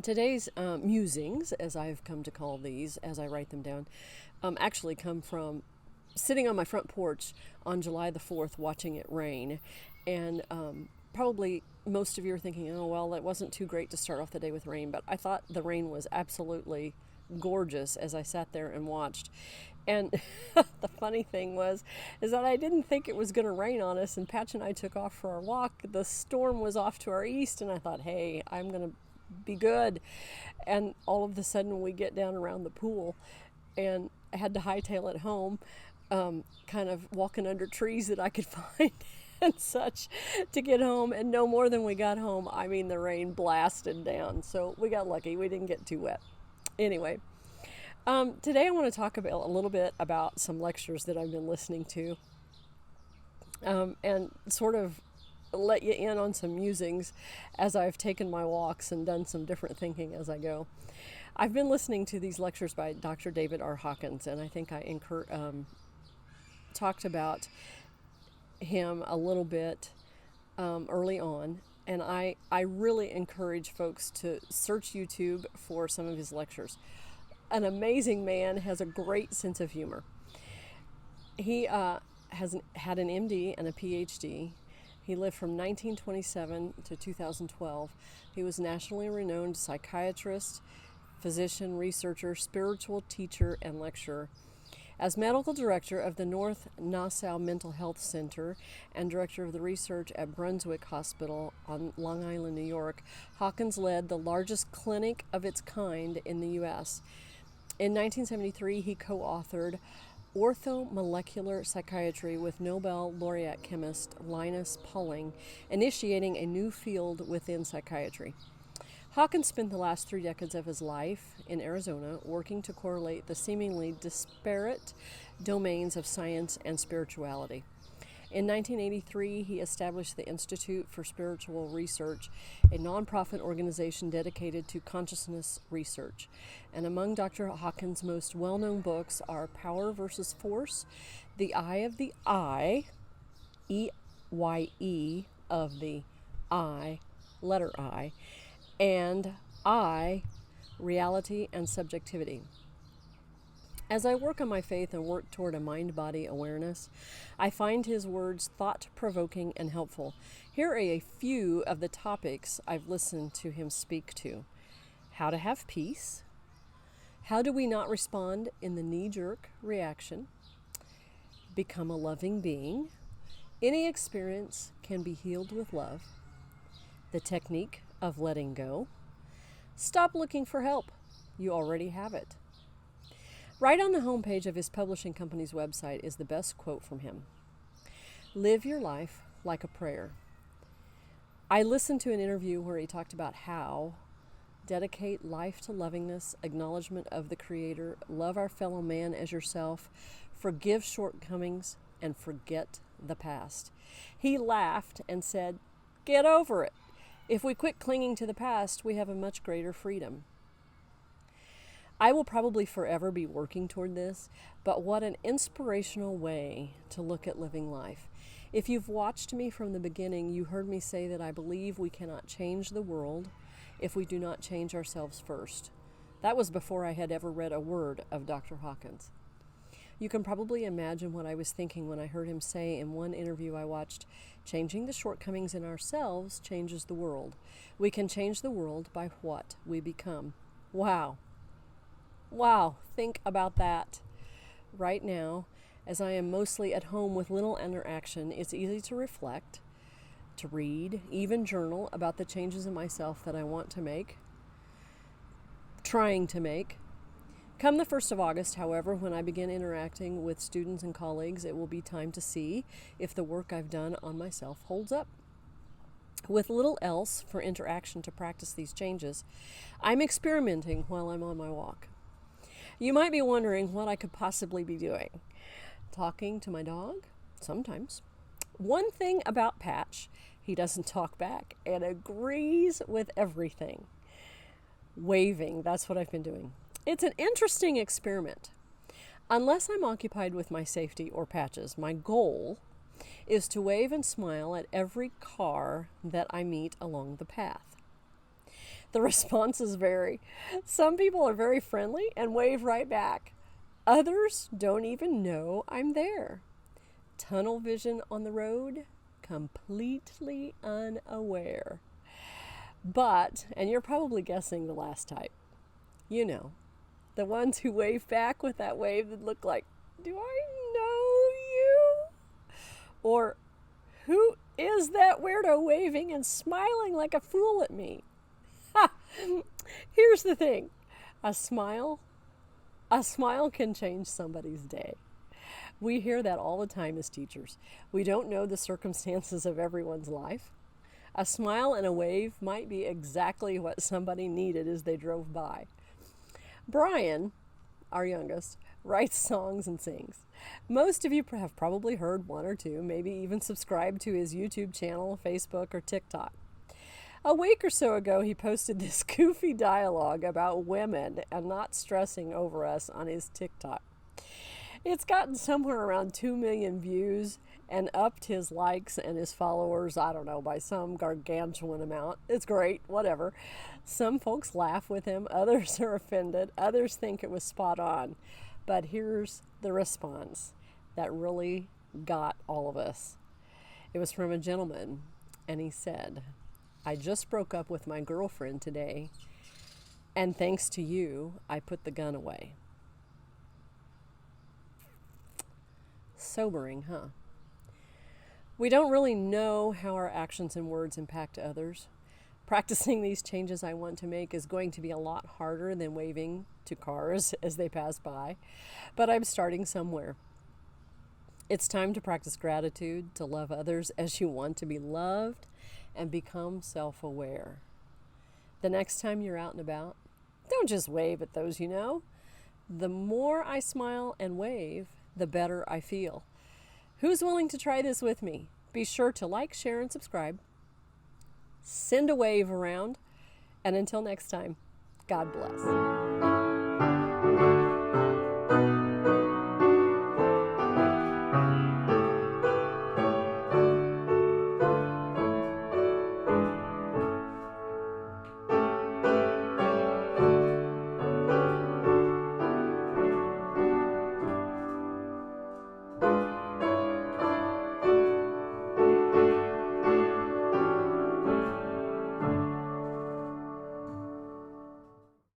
Today's musings, as I've come to call these as I write them down, actually come from sitting on my front porch on July the 4th watching it rain. And probably most of you are thinking, oh, well, it wasn't too great to start off the day with rain, but I thought the rain was absolutely gorgeous as I sat there and watched. And the funny thing is that I didn't think it was going to rain on us, and Patch and I took off for our walk. The storm was off to our east, and I thought, hey, I'm going to be good. And all of a sudden we get down around the pool, and I had to hightail it home, kind of walking under trees that I could find and such to get home. And no more than we got home, I mean, the rain blasted down. So we got lucky. We didn't get too wet. Anyway, today I want to talk about a little bit about some lectures that I've been listening to, and sort of let you in on some musings as I've taken my walks and done some different thinking as I go. I've been listening to these lectures by Dr. David R. Hawkins, and I think I talked about him a little bit early on, and I really encourage folks to search YouTube for some of his lectures. An amazing man, has a great sense of humor. He has had an MD and a PhD. He lived from 1927 to 2012. He was nationally renowned psychiatrist, physician, researcher, spiritual teacher, and lecturer. As medical director of the North Nassau Mental Health Center and director of the research at Brunswick Hospital on Long Island, New York, Hawkins led the largest clinic of its kind in the U.S. In 1973, he co-authored Orthomolecular Psychiatry with Nobel laureate chemist Linus Pauling, initiating a new field within psychiatry. Hawkins spent the last 3 decades of his life in Arizona working to correlate the seemingly disparate domains of science and spirituality. In 1983, he established the Institute for Spiritual Research, a nonprofit organization dedicated to consciousness research. And among Dr. Hawkins' most well-known books are Power versus Force, The Eye of the I, E-Y-E of the I, letter I, and I, Reality and Subjectivity. As I work on my faith and work toward a mind-body awareness, I find his words thought-provoking and helpful. Here are a few of the topics I've listened to him speak to. How to have peace. How do we not respond in the knee-jerk reaction? Become a loving being. Any experience can be healed with love. The technique of letting go. Stop looking for help. You already have it. Right on the homepage of his publishing company's website is the best quote from him. Live your life like a prayer. I listened to an interview where he talked about how dedicate life to lovingness, acknowledgement of the Creator, love our fellow man as yourself, forgive shortcomings, and forget the past. He laughed and said, get over it. If we quit clinging to the past, we have a much greater freedom. I will probably forever be working toward this, but what an inspirational way to look at living life. If you've watched me from the beginning, you heard me say that I believe we cannot change the world if we do not change ourselves first. That was before I had ever read a word of Dr. Hawkins. You can probably imagine what I was thinking when I heard him say in one interview I watched, changing the shortcomings in ourselves changes the world. We can change the world by what we become. Wow. Wow, think about that. Right now, as I am mostly at home with little interaction, it's easy to reflect, to read, even journal about the changes in myself that I want to make, trying to make. Come the 1st of August, however, when I begin interacting with students and colleagues, it will be time to see if the work I've done on myself holds up. With little else for interaction to practice these changes, I'm experimenting while I'm on my walk. You might be wondering what I could possibly be doing. Talking to my dog? Sometimes. One thing about Patch, he doesn't talk back and agrees with everything. Waving, that's what I've been doing. It's an interesting experiment. Unless I'm occupied with my safety or Patch's, my goal is to wave and smile at every car that I meet along the path. The responses vary. Some people are very friendly and wave right back. Others don't even know I'm there. Tunnel vision on the road, completely unaware. But, and you're probably guessing the last type, you know, the ones who wave back with that wave that look like, do I know you? Or, who is that weirdo waving and smiling like a fool at me? Ha! Here's the thing. A smile can change somebody's day. We hear that all the time as teachers. We don't know the circumstances of everyone's life. A smile and a wave might be exactly what somebody needed as they drove by. Brian, our youngest, writes songs and sings. Most of you have probably heard one or two, maybe even subscribed to his YouTube channel, Facebook, or TikTok. A week or so ago, he posted this goofy dialogue about women and not stressing over us on his TikTok. It's gotten somewhere around 2 million views and upped his likes and his followers, I don't know, by some gargantuan amount. It's great, whatever. Some folks laugh with him, others are offended, others think it was spot on. But here's the response that really got all of us. It was from a gentleman, and he said, I just broke up with my girlfriend today, and thanks to you, I put the gun away. Sobering, huh? We don't really know how our actions and words impact others. Practicing these changes I want to make is going to be a lot harder than waving to cars as they pass by, but I'm starting somewhere. It's time to practice gratitude, to love others as you want to be loved, and become self-aware. The next time you're out and about, don't just wave at those you know. The more I smile and wave, the better I feel. Who's willing to try this with me? Be sure to like, share, and subscribe. Send a wave around. And until next time, God bless.